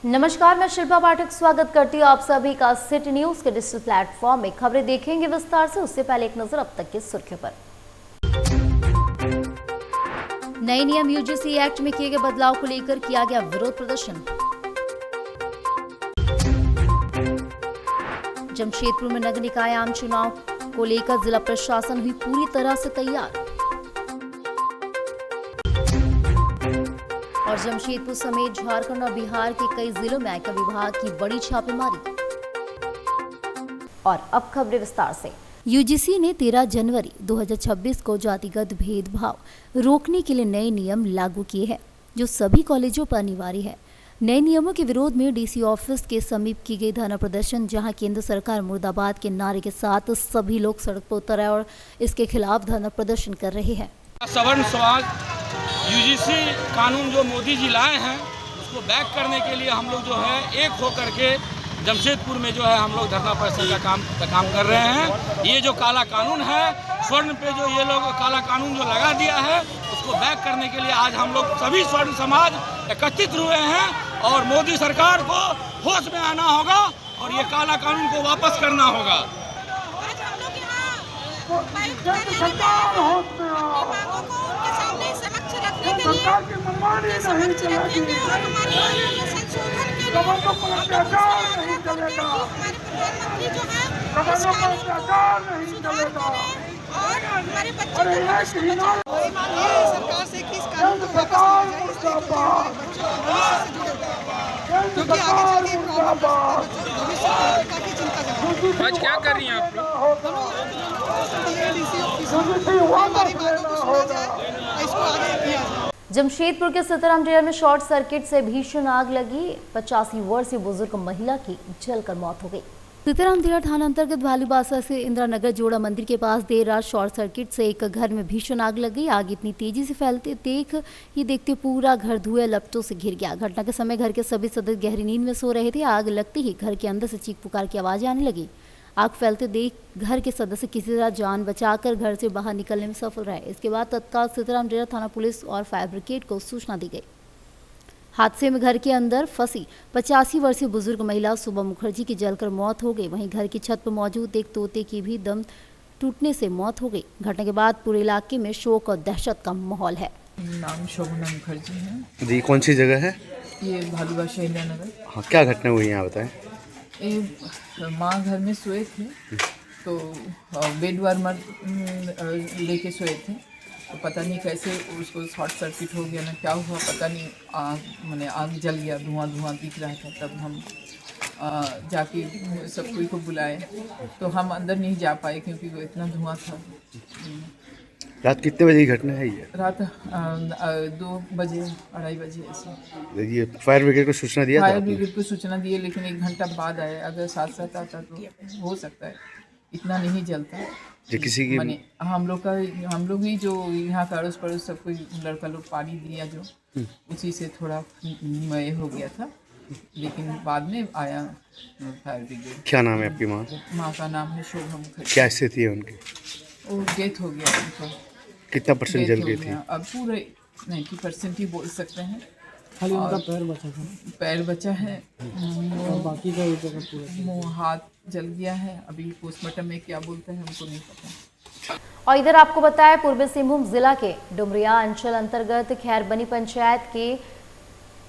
नमस्कार, मैं शिल्पा पाठक स्वागत करती हूँ आप सभी का सिटी न्यूज के डिजिटल प्लेटफॉर्म में। खबरें देखेंगे विस्तार से, उससे पहले एक नजर अब तक की सुर्खियों पर। नए नियम यूजीसी एक्ट में किए गए बदलाव को लेकर किया गया विरोध प्रदर्शन। जमशेदपुर में नगर निकाय आम चुनाव को लेकर जिला प्रशासन हुई पूरी तरह से तैयार। और जमशेदपुर समेत झारखंड और बिहार के कई जिलों में आयकर विभाग की बड़ी छापेमारी। और अब खबरें विस्तार से। यूजीसी ने 13 जनवरी 2026 को जातिगत भेदभाव रोकने के लिए नए नियम लागू किए हैं, जो सभी कॉलेजों पर अनिवार्य है। नए नियमों के विरोध में डीसी ऑफिस के समीप की गई धरना प्रदर्शन, जहां केंद्र सरकार मुर्दाबाद के नारे के साथ सभी लोग सड़क पर उतर आए और इसके खिलाफ धरना प्रदर्शन कर रहे हैं। सवर्ण समाज यूजीसी कानून जो मोदी जी लाए हैं उसको बैक करने के लिए हम लोग जो है एक होकर के जमशेदपुर में जो है हम लोग धरना प्रदर्शन का काम कर रहे हैं। ये जो काला कानून है, स्वर्ण पे जो ये लोग काला कानून जो लगा दिया है, उसको बैक करने के लिए आज हम लोग सभी स्वर्ण समाज एकत्रित हुए हैं और मोदी सरकार को होश में आना होगा और ये काला कानून को वापस करना होगा। सरकार से किस कानून को वापस क्योंकि आगे चल के भविष्य में काफी चिंता है। आज क्या कर रही हैं आप लोग? इसको आगे किया जाए। जमशेदपुर के सीताराम डेरा में शॉर्ट सर्किट से भीषण आग लगी। 85 वर्षीय बुजुर्ग महिला की जलकर मौत हो गई। सीताराम डेरा थाना अंतर्गत भालूबासा से इंदिरा नगर जोड़ा मंदिर के पास देर रात शॉर्ट सर्किट से एक घर में भीषण आग लग गई। आग इतनी तेजी से फैलते देखते पूरा घर धुएं लपटों से घिर गया। घटना के समय घर के सभी सदस्य गहरी नींद में सो रहे थे। आग लगते ही घर के अंदर से चीख पुकार की आवाजें आने लगी। आग फैलते देख घर के सदस्य किसी तरह जान बचाकर घर से बाहर निकलने में सफल रहे। इसके बाद तत्काल सीताराम डेरा थाना पुलिस और फायर ब्रिगेड को सूचना दी गई। हादसे में घर के अंदर फंसी 85 वर्षीय बुजुर्ग महिला सुबह मुखर्जी की जलकर मौत हो गई। वहीं घर की छत पर मौजूद एक तोते की भी दम टूटने से मौत हो गई। घटना के बाद पूरे इलाके में शोक और दहशत का माहौल है। नाम शोभना मुखर्जी है जी। कौन सी जगह है ये? भालूबासा इंदिरा नगर। हाँ, क्या घटना हुई यहाँ बताएं। ये माँ घर में सोए थे तो बेड वार्मर लेके सोए थे, तो पता नहीं कैसे उसको शॉर्ट सर्किट हो गया ना क्या हुआ पता नहीं। आग जल गया, धुआं दिख रहा था। तब हम जाके सब कोई को बुलाए तो हम अंदर नहीं जा पाए क्योंकि वो इतना धुआं था। रात कितने बजे की घटना है ये? रात 2 बजे 2:30 बजे ऐसे। ये फायर ब्रिगेड को सूचना दिया था? फायर ब्रिगेड को सूचना दिए, लेकिन 1 घंटा बाद आए। अगर साथ आता तो हो सकता है, इतना नहीं जलता। जो किसी की हम लोग ही जो यहाँ का अड़ोस पड़ोस सब कोई लड़का लोग पानी दिया जो उसी से थोड़ा मय हो गया था, लेकिन बाद में आया फायर ब्रिगेड। क्या नाम है आपकी माँ? माँ का नाम है शोभा मुखर्जी। क्या स्थिति है उनकी? वो डेथ हो गया उनका। कितना परसेंट जल गई थी? अब पूरे 90% ही बोल सकते हैं। खाली उनका पैर बचा था। पैर बचा है, बाकी का एक जगह पूरा मुँह हाथ जल गया है। अभी पोस्टमार्टम में क्या बोलते हैं हमको नहीं पता। और इधर आपको बताया, पूर्वी सिंहभूम जिला के डुमरिया अंचल अंतर्गत खैरबनी पंचायत के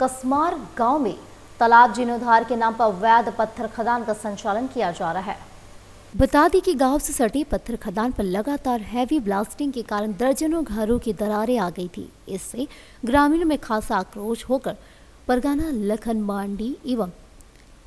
कसमार गांव में तालाब जीर्णोद्धार के नाम पर अवैध पत्थर खदान का संचालन किया जा रहा है। बता दें कि गांव से सटे पत्थर खदान पर लगातार हैवी ब्लास्टिंग के कारण दर्जनों घरों की दरारें आ गई थी। इससे ग्रामीणों में खासा आक्रोश होकर परगाना लखन मांडी एवं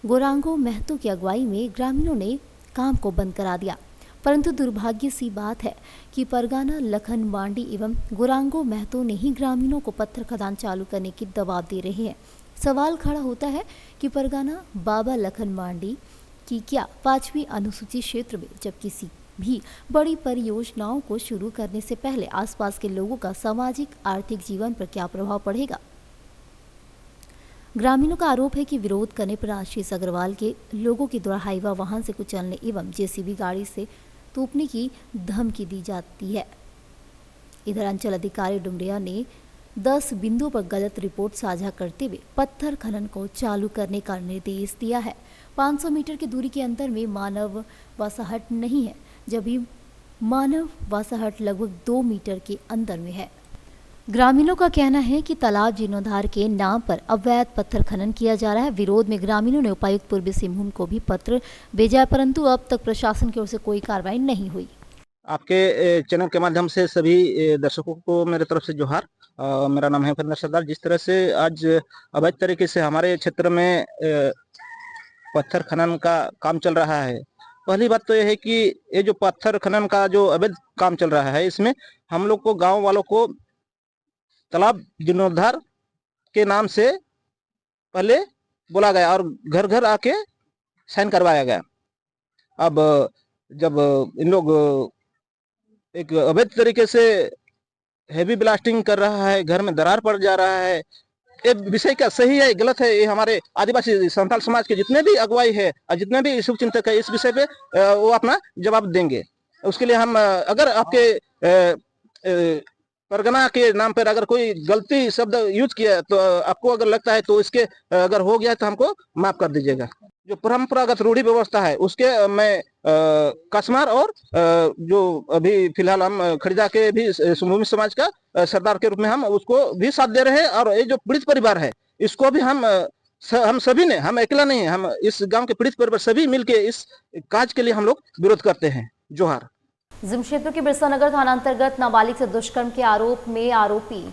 गोरांगो महतो की अगुवाई में ग्रामीणों ने काम को बंद करा दिया। परंतु दुर्भाग्य सी बात है कि परगाना लखन मांडी एवं गोरांगो महतो ने ही ग्रामीणों को पत्थर खदान चालू करने की दबाव दे रहे हैं। सवाल खड़ा होता है कि परगाना बाबा लखन मांडी की क्या 5वीं अनुसूची क्षेत्र में जब किसी भी बड़ी परियोजनाओं को शुरू करने से पहले आसपास के लोगों का सामाजिक आर्थिक जीवन पर क्या प्रभाव पड़ेगा। ग्रामीणों का आरोप है कि विरोध करने पर आशीष अग्रवाल के लोगों के द्वारा हाईवा वाहन से कुचलने एवं जेसीबी गाड़ी से तोपने की धमकी दी जाती है। इधर अंचल अधिकारी डुमरिया ने 10 बिंदुओं पर गलत रिपोर्ट साझा करते हुए पत्थर खनन को चालू करने का निर्देश दिया है। 500 मीटर की दूरी के अंतर में मानव वासाहट नहीं है, जबकि मानव वासाहट लगभग 2 मीटर के अंदर में है। ग्रामीणों का कहना है कि तालाब जीर्णोद्धार के नाम पर अवैध पत्थर खनन किया जा रहा है। विरोध में ग्रामीणों ने उपायुक्त पूर्वी सिंहभूम को भी पत्र भेजा है, परंतु अब तक प्रशासन की ओर से कोई कार्रवाई नहीं हुई। आपके चैनल के माध्यम से सभी दर्शकों को मेरे तरफ से जोहार। मेरा नाम है उपेंद्र सरदार। जिस तरह से आज अवैध तरीके से हमारे क्षेत्र में पत्थर खनन का काम चल रहा है, पहली बात तो यह है कि ये जो पत्थर खनन का जो अवैध काम चल रहा है, इसमें हम लोग को गांव वालों को तालाब जीर्णोद्धार के नाम से पहले बोला गया और घर घर आके साइन करवाया गया। अब जब इन लोग एक अवैध तरीके से हेवी ब्लास्टिंग कर रहा है, घर में दरार पड़ जा रहा है, ये विषय क्या सही है गलत है, ये हमारे आदिवासी संथाल समाज के जितने भी अगुवाई है और जितने भी शुभचिंतक है, इस विषय पे वो अपना जवाब देंगे। उसके लिए हम अगर आपके परगना के नाम पर अगर कोई गलती शब्द यूज किया तो आपको अगर लगता है तो इसके अगर हो गया तो हमको माफ कर दीजिएगा। जो परंपरागत रूढ़ी व्यवस्था है उसके मैं कसमार और जो अभी फिलहाल हम खरीदा के भी सिंहभूम समाज का सरदार के रूप में हम उसको भी साथ दे रहे हैं। और ये जो पीड़ित परिवार है इसको भी हम सभी ने, हम अकेला नहीं है, हम इस गांव के पीड़ित परिवार सभी मिलके इस काज के लिए हम लोग विरोध करते हैं। जोहार। जमशेदपुर के बिरसा नगर थाना अंतर्गत नाबालिग से दुष्कर्म के आरोप में आरोपी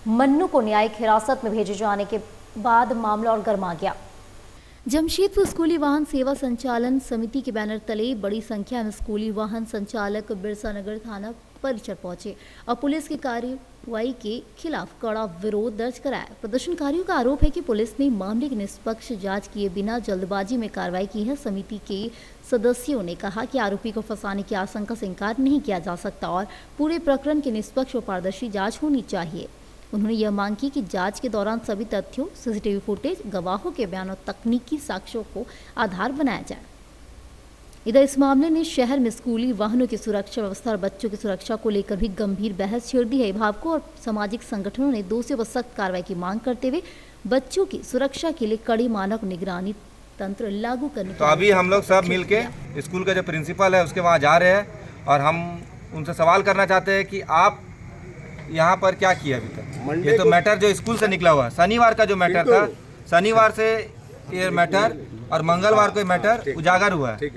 मन्नू को न्यायिक हिरासत में भेजे जाने के बाद मामला और गर्मा गया। जमशेदपुर स्कूली वाहन सेवा संचालन समिति के बैनर तले बड़ी संख्या में स्कूली वाहन संचालक बिरसा नगर थाना परिसर पहुंचे और पुलिस की कार्रवाई के खिलाफ कड़ा विरोध दर्ज कराया। प्रदर्शनकारियों का आरोप है कि पुलिस ने मामले की निष्पक्ष जांच किए बिना जल्दबाजी में कार्रवाई की है। समिति के सदस्यों ने कहा कि आरोपी को फंसाने की आशंका से इनकार नहीं किया जा सकता और पूरे प्रकरण की निष्पक्ष और पारदर्शी जांच होनी चाहिए। उन्होंने यह मांग की कि जांच के दौरान सभी तथ्यों, सीसीटीवी फुटेज, गवाहों के बयान और तकनीकी साक्ष्यों को आधार बनाया जाए। इधर इस मामले ने शहर में स्कूली वाहनों की सुरक्षा व्यवस्था और बच्चों की सुरक्षा को लेकर भी गंभीर बहस छेड़ दी है। अभिभावकों और सामाजिक संगठनों ने दोषियों पर सख्त कार्रवाई की मांग करते हुए बच्चों की सुरक्षा के लिए कड़ी मानक निगरानी तंत्र लागू करने तो अभी हम लोग सब मिलके स्कूल का जो प्रिंसिपल है उसके वहाँ जा रहे हैं और हम उनसे सवाल करना चाहते हैं कि आप यहाँ पर क्या किया अभी तक। ये तो मैटर जो स्कूल से निकला हुआ, शनिवार का जो मैटर था, शनिवार से ये मैटर और मंगलवार को मैटर उजागर हुआ है।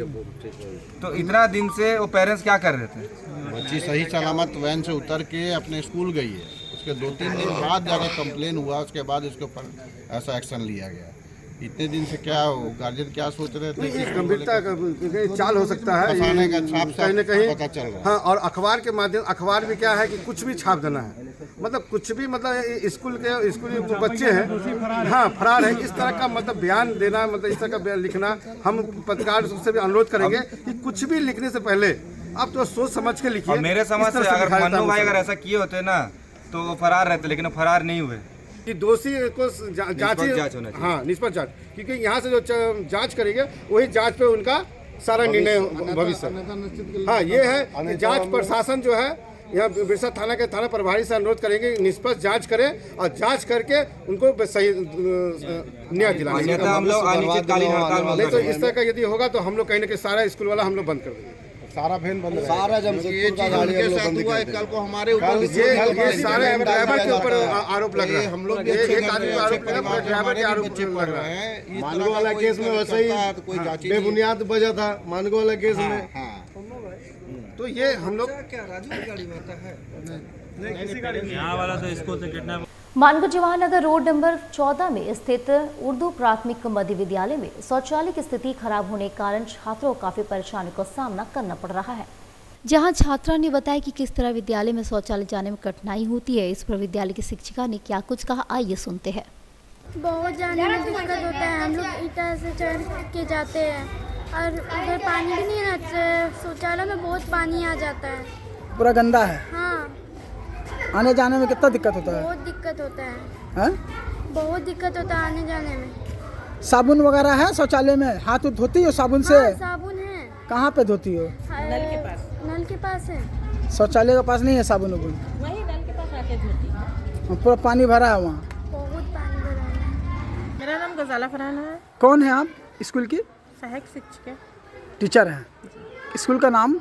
तो इतना दिन से वो पेरेंट्स क्या कर रहे थे? बच्ची सही सलामत वैन से उतर के अपने स्कूल गई है, उसके 2-3 दिन बाद जाकर कंप्लेन हुआ, उसके बाद इसके ऊपर ऐसा एक्शन लिया गया। इतने दिन से क्या गार्जियन क्या सोच रहे थे? गंभीरता चाल हो सकता है कहीं न कहीं पता चल रहा है। हाँ, और अखबार के माध्यम, अखबार में क्या है कि कुछ भी छाप देना है, मतलब कुछ भी, मतलब स्कूली बच्चे हैं, हाँ फरार है, इस तरह का मतलब बयान देना, मतलब इस तरह का बयान लिखना, हम पत्रकार से भी अनुरोध करेंगे कि कुछ भी लिखने से पहले आप तो सोच समझ के लिखिए। मेरे समझ से अगर मन्नू भाई अगर ऐसा किए होते ना तो वो फरार रहते, लेकिन वो फरार नहीं हुए। कि दोषी को जांच होना चाहिए। हाँ, निष्पक्ष जांच, क्योंकि यहाँ से जो जांच करेंगे वही जांच पे उनका सारा निर्णय भविष्य। हाँ, ये है जांच प्रशासन जो है यहाँ बिरसा थाना के थाना प्रभारी से अनुरोध करेंगे निष्पक्ष जांच करें और जांच करके उनको सही न्याय दिलाने। नहीं तो इस तरह का यदि होगा तो हम लोग कहीं ना कहीं सारा स्कूल वाला हम लोग बंद कर देंगे, सारा वैन बंद, सारा जमशेदपुर का गाड़ी हम लोग बंद कर देंगे। कल को हमारे ऊपर ये सारे ड्राइवर के ऊपर आरोप लग रहा है। हम लोग एक आदमी का आरोप लगा, ड्राइवर के आरोप लग रहा है। मानगो वाला केस में वैसे ही बेबुनियाद बजा था, मानगो वाला केस में। तो ये हम लोग क्या राजू की गाड़ी में आता है, किसी गाड़ी में यहाँ वाला तो स्कूल से kidnap. Mango Jawahar Nagar road number 14 में स्थित उर्दू प्राथमिक मध्य विद्यालय में शौचालय की स्थिति खराब होने के कारण छात्रों को काफी परेशानी का सामना करना पड़ रहा है। जहां छात्रा ने बताया कि किस तरह विद्यालय में शौचालय जाने में कठिनाई होती है। इस पर विद्यालय की शिक्षिका ने क्या कुछ कहा, आइए सुनते हैं। बहुत जाने में दिक्कत होता है, हम लोग ईटा से चढ़ के जाते हैं और उधर पानी भी नहीं रहता, शौचालय में बहुत पानी आ जाता है, पूरा गंदा है। हाँ, आने जाने में कितना दिक्कत होता है? बहुत दिक्कत होता है। हाँ? बहुत दिक्कत होता है आने जाने में। साबुन वगैरह है शौचालय में? हाथ धोती हो साबुन से? हाँ, साबुन है। कहाँ पे धोती हो? नल के पास। नल के पास है। शौचालय के पास नहीं है साबुन? वही नल के पास आके धोती। पूरा पानी भरा है वहाँ? बहुत पानी भरा है। मेरा नाम गजाला फरहान है। कौन है आप स्कूल की? सहायक शिक्षक टीचर हैं। स्कूल का नाम?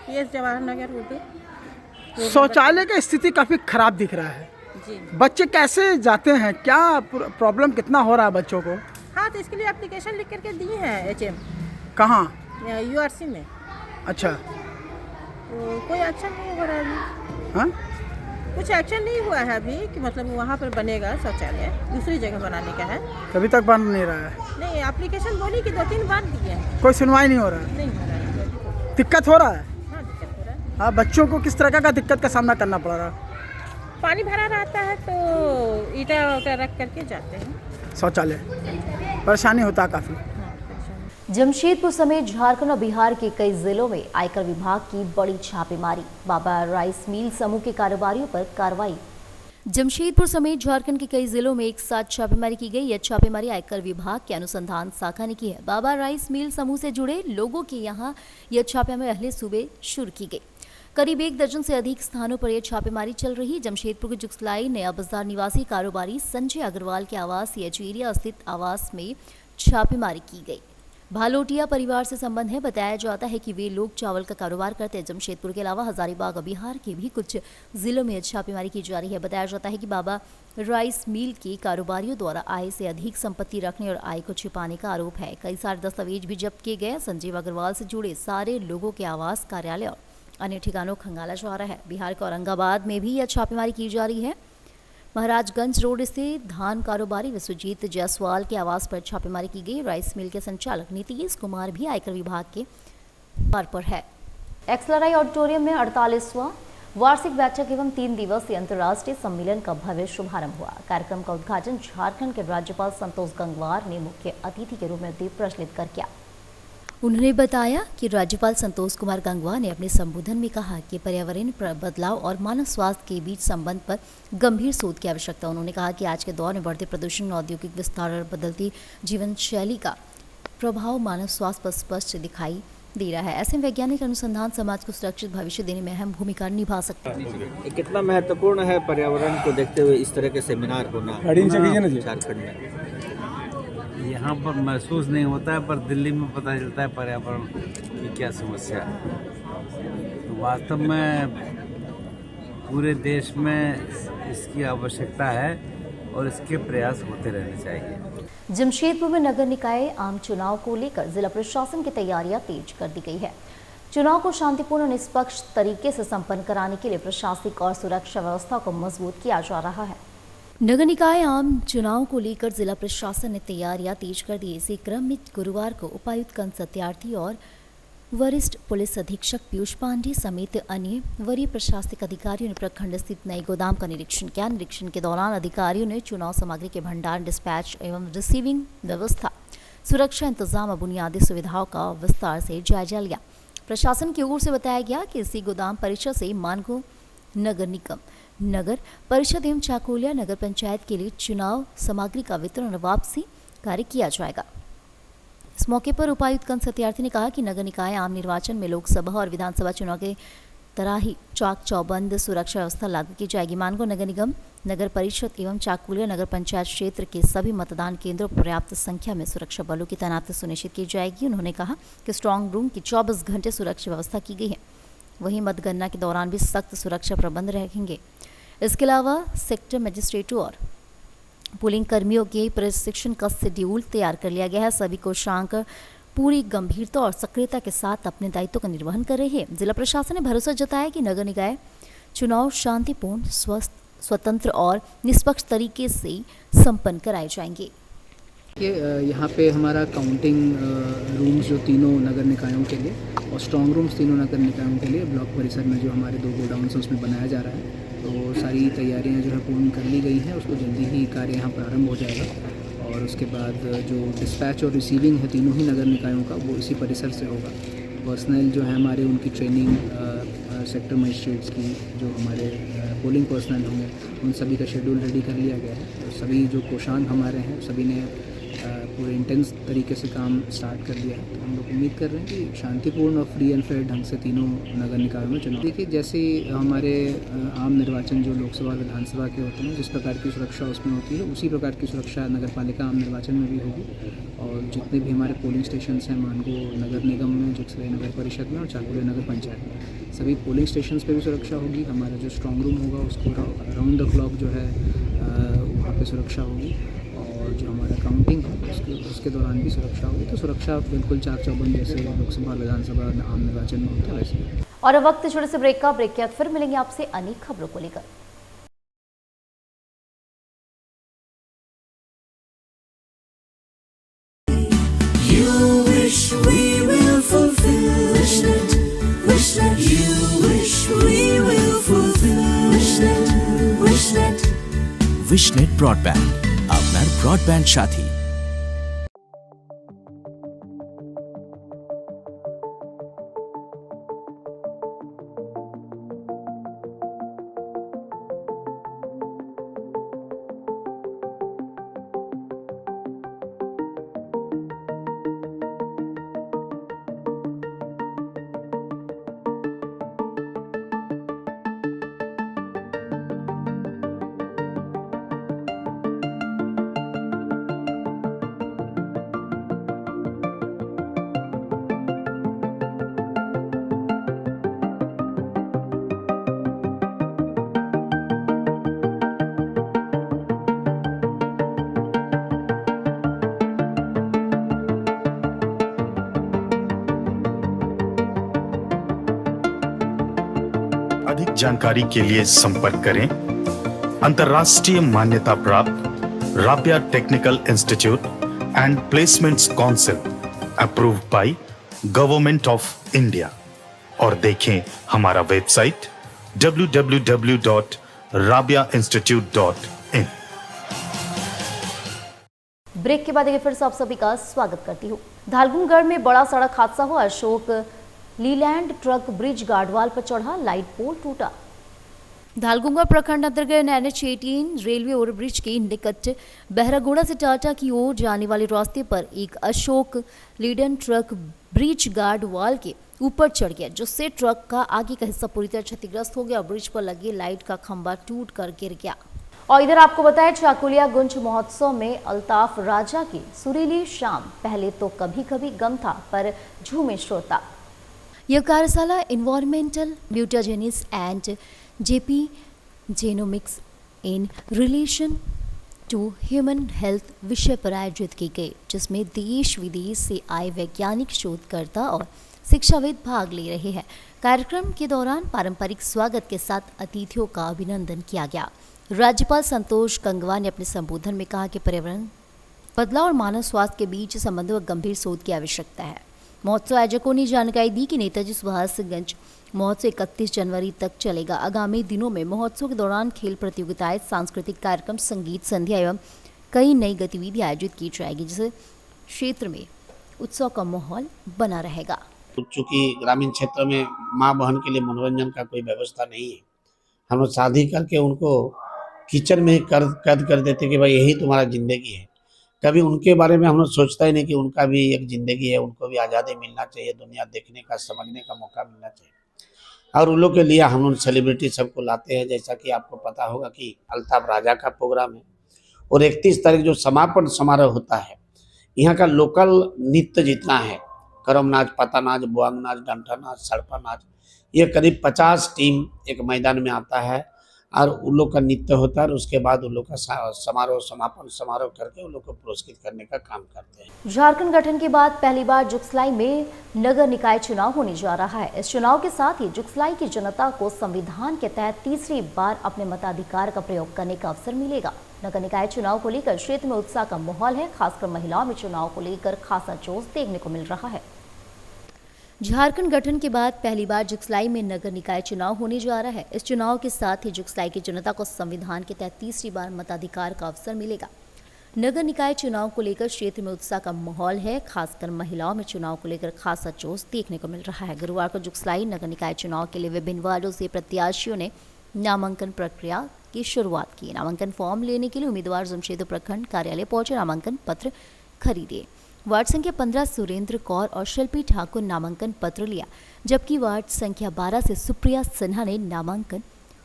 PS जवाहर नगर उर्दू। शौचालय का स्थिति काफ़ी खराब दिख रहा है जी। बच्चे कैसे जाते हैं, क्या प्रॉब्लम कितना हो रहा है बच्चों को? हाँ, तो इसके लिए एप्लीकेशन लिख करके दी है HM। कहाँ? URC में। अच्छा, तो कोई एक्शन नहीं हो रहा है अभी। हाँ, कुछ एक्शन नहीं हुआ है अभी कि मतलब वहाँ पर बनेगा शौचालय, दूसरी जगह बनाने का है। अभी तक बन नहीं रहा है। नहीं, एप्लीकेशन बोली कि 2-3 बार दिए हैं, कोई सुनवाई नहीं हो रहा है। नहीं हो रहा है। दिक्कत हो रहा है? हाँ, दिक्कत हो रहा है। हाँ, बच्चों को किस तरह का दिक्कत का सामना करना पड़ रहा है? पानी भरा रहता है तो ईटा उटा रख करके जाते हैं। शौचालय परेशानी होता है काफ़ी। जमशेदपुर समेत झारखंड और बिहार के कई जिलों में आयकर विभाग की बड़ी छापेमारी, बाबा राइस मिल समूह के कारोबारियों पर कार्रवाई। जमशेदपुर समेत झारखंड के कई जिलों में एक साथ छापेमारी की गई। यह छापेमारी आयकर विभाग के अनुसंधान शाखा ने की है। बाबा राइस मिल समूह से जुड़े लोगों के यहां यह छापेमारी अगले सूबे शुरू की गई। करीब 1 दर्जन से अधिक स्थानों पर यह छापेमारी चल रही। जमशेदपुर के जुगसलाई नया बाजार निवासी कारोबारी संजय अग्रवाल के आवास एचेरिया स्थित आवास में छापेमारी की गई। भालोटिया परिवार से संबंध है। बताया जाता है कि वे लोग चावल का कारोबार करते हैं। जमशेदपुर के अलावा हजारीबाग और बिहार के भी कुछ जिलों में छापेमारी की जा रही है। बताया जाता है कि बाबा राइस मिल के कारोबारियों द्वारा आय से अधिक संपत्ति रखने और आय को छिपाने का आरोप है। कई सारे दस्तावेज भी जब्त किए गए। संजय अग्रवाल से जुड़े सारे लोगों के आवास, कार्यालय और अन्य ठिकानों खंगाला जा रहा है। बिहार के औरंगाबाद में भी यह छापेमारी की जा रही है। महाराजगंज रोड स्थित धान कारोबारी विश्वजीत जायसवाल के आवास पर छापेमारी की गई। राइस मिल के संचालक नीतीश कुमार भी आयकर विभाग के द्वार पर है। एक्सलराई ऑडिटोरियम में 48वां वार्षिक बैठक एवं 3 दिवसीय अंतर्राष्ट्रीय सम्मेलन का भव्य शुभारंभ हुआ। कार्यक्रम का उद्घाटन झारखंड के राज्यपाल संतोष गंगवार ने मुख्य अतिथि के रूप में दीप प्रज्वलित कर किया। उन्होंने बताया कि राज्यपाल संतोष कुमार गंगवार ने अपने संबोधन में कहा कि पर्यावरण बदलाव और मानव स्वास्थ्य के बीच संबंध पर गंभीर शोध की आवश्यकता। उन्होंने कहा कि आज के दौर में बढ़ते प्रदूषण, औद्योगिक विस्तार और बदलती जीवन शैली का प्रभाव मानव स्वास्थ्य पर स्पष्ट दिखाई दे रहा है। ऐसे वैज्ञानिक अनुसंधान समाज को सुरक्षित भविष्य देने में अहम भूमिका निभा सकता है। कितना महत्वपूर्ण है पर्यावरण को देखते हुए इस तरह के सेमिनार होना झारखंड में? यहाँ पर महसूस नहीं होता है, पर दिल्ली में पता चलता है पर्यावरण की क्या समस्या है। तो वास्तव में पूरे देश में इसकी आवश्यकता है और इसके प्रयास होते रहने चाहिए। जमशेदपुर में नगर निकाय आम चुनाव को लेकर जिला प्रशासन की तैयारियां तेज कर दी गई है। चुनाव को शांतिपूर्ण और निष्पक्ष तरीके से संपन्न कराने के लिए प्रशासनिक और सुरक्षा व्यवस्था को मजबूत किया जा रहा है। नगर निकाय आम चुनाव को लेकर जिला प्रशासन ने तैयारियां तेज कर दी। इसी क्रम में गुरुवार को उपायुक्त कंस सत्यार्थी और वरिष्ठ पुलिस अधीक्षक पीयूष पांडे समेत अन्य वरीय प्रशासनिक अधिकारियों ने प्रखंड स्थित नए गोदाम का निरीक्षण किया। निरीक्षण के दौरान अधिकारियों ने चुनाव सामग्री के भंडारण, डिस्पैच एवं रिसीविंग व्यवस्था, सुरक्षा इंतजाम और बुनियादी सुविधाओं का विस्तार से जायजा लिया। प्रशासन की ओर से बताया गया कि इसी गोदाम परिसर से मानगो नगर निगम, नगर परिषद एवं चाकोलिया नगर पंचायत के लिए चुनाव सामग्री का वितरण और वापसी कार्य किया जाएगा। इस मौके पर उपायुक्त कंस सत्यार्थी ने कहा कि नगर निकाय आम निर्वाचन में लोकसभा और विधानसभा चुनाव के तरह ही चाक चौबंद सुरक्षा व्यवस्था लागू की जाएगी। मानगो नगर निगम, नगर परिषद एवं चाकुलिया नगर पंचायत क्षेत्र के सभी मतदान केंद्रों पर पर्याप्त संख्या में सुरक्षा बलों की तैनाती सुनिश्चित की जाएगी। उन्होंने कहा कि स्ट्रांग रूम की 24 घंटे सुरक्षा व्यवस्था की गई है। वहीं मतगणना के दौरान भी सख्त सुरक्षा प्रबंध रहेंगे। इसके अलावा सेक्टर मजिस्ट्रेटों और पोलिंग कर्मियों के प्रशिक्षण का शेड्यूल तैयार कर लिया गया है। सभी कोषांक पूरी गंभीरता और सक्रियता के साथ अपने दायित्व का निर्वहन कर रहे हैं। जिला प्रशासन ने भरोसा जताया कि नगर निकाय चुनाव शांतिपूर्ण, स्वतंत्र और निष्पक्ष तरीके से संपन्न कराए जाएंगे। यहाँ पे हमारा काउंटिंग रूम्स जो तीनों नगर निकायों के लिए और स्ट्रॉन्ग रूम्स तीनों नगर निकायों के लिए ब्लॉक परिसर में जो हमारे 2 गोडाउन्स उसमें बनाया जा रहा है। तो सारी तैयारियां जो है पूर्ण कर ली गई हैं। उसको जल्दी ही कार्य यहाँ प्रारंभ हो जाएगा और उसके बाद जो डिस्पैच और रिसीविंग है तीनों ही नगर निकायों का, वो इसी परिसर से होगा। पर्सनल जो है हमारे, उनकी ट्रेनिंग, सेक्टर मजिस्ट्रेट्स की जो हमारे पोलिंग पर्सनल होंगे, उन सभी का शेड्यूल रेडी कर लिया गया है। तो सभी जो कोषांग हमारे हैं सभी ने पूरे इंटेंस तरीके से काम स्टार्ट कर दिया है। तो हम लोग उम्मीद कर रहे हैं कि शांतिपूर्ण और फ्री एंड फेयर ढंग से तीनों नगर निकायों में चुनाव। देखिए, जैसे हमारे आम निर्वाचन जो लोकसभा और विधानसभा के होते हैं, जिस प्रकार की सुरक्षा उसमें होती है, उसी प्रकार की सुरक्षा नगर पालिका आम निर्वाचन में भी होगी। और जितने भी हमारे पोलिंग स्टेशन हैं, मानगो नगर निगम में, जुगसलाई नगर परिषद में और चाकुलिया नगर पंचायत में, सभी पोलिंग स्टेशन पे भी सुरक्षा होगी। हमारा जो स्ट्रॉन्ग रूम होगा उसको राउंड द क्लॉक जो है वहाँ पे सुरक्षा होगी। और जो हमारा काउंटिंग है उसके दौरान भी सुरक्षा होगी। तो सुरक्षा बिल्कुल चाक चौबंद जैसे लोकसभा विधानसभा आम निर्वाचन में होता है वैसे। और अब वक्त छोटे से ब्रेक का। ब्रेक के बाद फिर मिलेंगे आपसे अनेक खबरों को लेकर। विशनेट ब्रॉडबैंड, আপনার ব্রডব্যান্ড সাথী। अधिक जानकारी के लिए संपर्क करें अंतर्राष्ट्रीय मान्यता प्राप्त Rabia technical institute and placements council approved by government of India और देखें हमारा वेबसाइट www.rabiainstitute.in। ब्रेक के बाद एक फिर से आप सभी का स्वागत करती हूँ। धालगुनगढ़ में बड़ा सड़क हादसा हुआ। अशोक लीलैंड ट्रक ब्रिज गार्डवाल पर चढ़ा, लाइट पोल टूटा। धालगुनगढ़ प्रखंड अंतर्गत NH18 रेलवे ओवरब्रिज के निकट बहरागोड़ा से टाटा की ओर जाने वाले रास्ते पर एक अशोक लीलैंड ट्रक ब्रिज गार्डवाल के ऊपर चढ़ गया, जिससे ट्रक का आगे का हिस्सा पूरी तरह क्षतिग्रस्त हो गया। ब्रिज पर लगे लाइट का खंभा टूट कर गिर गया। और इधर आपको बताया, चाकुलिया गुंज महोत्सव में अल्ताफ राजा की सुरीली शाम। पहले तो कभी कभी गम था, पर झूमे श्रोता। यह कार्यशाला इन्वायरमेंटल म्यूटाजेनिस एंड जेपी genomics in relation to human health विषय पर आयोजित की गई, जिसमें देश विदेश से आए वैज्ञानिक शोधकर्ता और शिक्षाविद भाग ले रहे हैं। कार्यक्रम के दौरान पारंपरिक स्वागत के साथ अतिथियों का अभिनंदन किया गया। राज्यपाल संतोष गंगवार ने अपने संबोधन में कहा कि पर्यावरण बदलाव और मानव स्वास्थ्य के बीच संबंधों पर गंभीर शोध की आवश्यकता है। महोत्सव आयोजकों ने जानकारी दी कि नेताजी सुभाषगंज महोत्सव 31 जनवरी तक चलेगा। आगामी दिनों में महोत्सव के दौरान खेल प्रतियोगिताएं, सांस्कृतिक कार्यक्रम, संगीत संध्या एवं कई नई गतिविधियां आयोजित की जाएगी, जिससे क्षेत्र में उत्सव का माहौल बना रहेगा। चूँकि ग्रामीण क्षेत्र में माँ बहन के लिए मनोरंजन का कोई व्यवस्था नहीं है, हम लोग शादी करके उनको किचन में कैद कर देते कि भाई यही तुम्हारा जिंदगी है। कभी उनके बारे में हम लोग सोचता ही नहीं कि उनका भी एक ज़िंदगी है, उनको भी आज़ादी मिलना चाहिए, दुनिया देखने का, समझने का मौका मिलना चाहिए। और उन लोग के लिए हम लोग सेलिब्रिटी सबको लाते हैं। जैसा कि आपको पता होगा कि अल्ताफ राजा का प्रोग्राम है और 31 तारीख जो समापन समारोह होता है, यहाँ का लोकल नृत्य जितना है, करम नाच, पता नाच, बुआंग नाच, डंठा नाच, सड़पा नाच, ये करीब 50 टीम एक मैदान में आता है और उन लोग का नृत्य होता है। और उसके बाद उन लोग का समारोह, समापन समारोह करके उन लोग को पुरस्कृत करने का काम करते हैं। झारखंड गठन के बाद पहली बार जुगसलाई में नगर निकाय चुनाव होने जा रहा है। इस चुनाव के साथ ही जुगसलाई की जनता को संविधान के तहत तीसरी बार अपने मताधिकार का प्रयोग करने का अवसर मिलेगा। नगर निकाय चुनाव को लेकर क्षेत्र में उत्साह का माहौल है। खासकर महिलाओं में चुनाव को लेकर खासा जोश देखने को मिल रहा है। झारखंड गठन के बाद पहली बार जुगसलाई में नगर निकाय चुनाव होने जा रहा है। इस चुनाव के साथ ही जुगसलाई की जनता को संविधान के तहत तीसरी बार मताधिकार का अवसर मिलेगा। नगर निकाय चुनाव को लेकर क्षेत्र में उत्साह का माहौल है। खासकर महिलाओं में चुनाव को लेकर खासा जोश देखने को मिल रहा है। गुरुवार को जुगसलाई नगर निकाय चुनाव के लिए विभिन्न वार्डों से प्रत्याशियों ने नामांकन प्रक्रिया की शुरुआत की। नामांकन फॉर्म लेने के लिए उम्मीदवार जमशेदपुर प्रखंड कार्यालय पहुंचे। नामांकन पत्र खरीदे। वार्ड संख्या 15 सुरेंद्र कौर और शिल्पी ठाकुर नामांकन पत्र लिया, जबकि वार्ड संख्या 12 से सुप्रिया सिन्हा ने नामांकन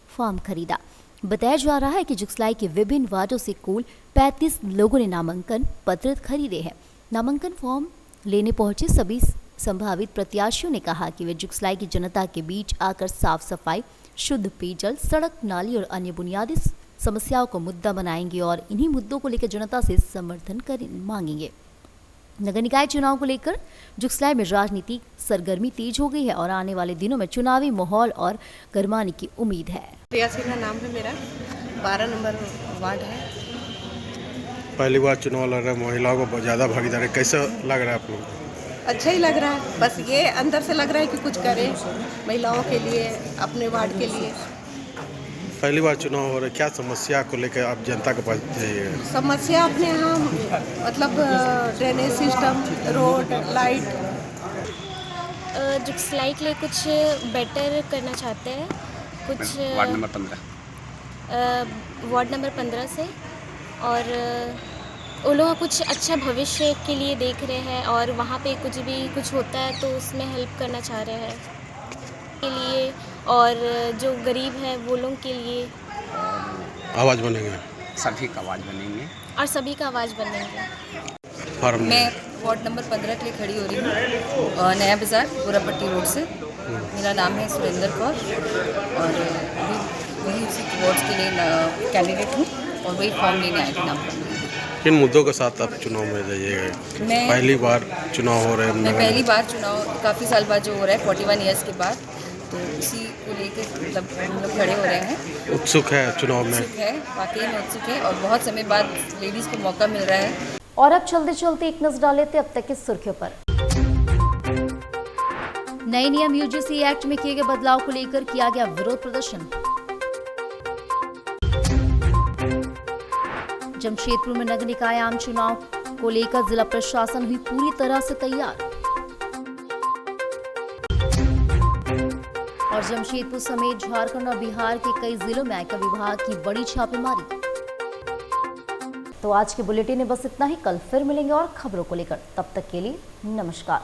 फॉर्म खरीदा। बताया जा रहा है कि जुगसलाई के विभिन्न वार्डों से कुल 35 लोगों ने नामांकन पत्र खरीदे हैं। नामांकन फॉर्म लेने पहुंचे सभी संभावित प्रत्याशियों ने कहा कि वे जुगसलाई की जनता के बीच आकर साफ सफाई, शुद्ध पेयजल, सड़क, नाली और अन्य बुनियादी समस्याओं को मुद्दा बनाएंगे और इन्हीं मुद्दों को लेकर जनता से समर्थन मांगेंगे। नगर निकाय चुनाव को लेकर जुगसलाई में राजनीतिक सरगर्मी तेज हो गई है और आने वाले दिनों में चुनावी माहौल और गरमाने की उम्मीद है। प्रिया सिन्हा नाम है मेरा, 12 नंबर वार्ड है। पहली बार चुनाव लड़ रहे, महिलाओं को ज़्यादा भागीदारी, कैसा लग रहा है आप लोगों को? अच्छा ही लग रहा है, बस ये अंदर से लग रहा है कि कुछ करें महिलाओं के लिए, अपने वार्ड के लिए। पहली बार चुनाव हो रहा है, क्या समस्या को लेकर आप जनता के पास जाइए? समस्या अपने यहाँ मतलब drainage system, road, light. Jugsalai के लिए कुछ बेटर करना चाहते हैं, कुछ वार्ड नंबर 15 से, और वो लोग कुछ अच्छा भविष्य के लिए देख रहे हैं और वहाँ पे कुछ होता है तो उसमें हेल्प करना चाह रहे हैं के लिए, और जो गरीब है वो लोगों के लिए आवाज़ बनेंगे, सभी का आवाज़ बनेंगे और सभी का आवाज़ बनेंगे। मैं वार्ड नंबर 15 के लिए खड़ी हो रही हूँ, नया बाज़ार, पूरापट्टी रोड से। मेरा नाम है सुरेंद्र कौर और वही उसी वार्ड के लिए कैंडिडेट हूँ और वही फॉर्म लेने आई थी नाम पर। किन मुद्दों के साथ आप चुनाव में जाइएगा? पहली बार चुनाव हो रहे हैं। मैं पहली बार चुनाव, काफ़ी साल बाद जो हो रहा है 41 ईयर्स के बाद, तो उसी को लेकर मतलब हम लोग खड़े हो रहे हैं। उत्सुक है चुनाव में? उत्सुक है, वाकई में उत्सुक है और बहुत समय बाद लेडीज़ को मौका मिल रहा है। और अब चलते चलते एक नजर डाल लेते अब तक की सुर्खियों पर। नए नियम यूजीसी एक्ट में किए गए बदलाव को लेकर किया गया विरोध प्रदर्शन। जमशेदपुर में नगर निकाय आम चुनाव को लेकर जिला प्रशासन हुई पूरी तरह से तैयार और जमशेदपुर समेत झारखंड और बिहार के कई जिलों में आयकर विभाग की बड़ी छापेमारी। तो आज के बुलेटिन में बस इतना ही। कल फिर मिलेंगे और खबरों को लेकर, तब तक के लिए नमस्कार।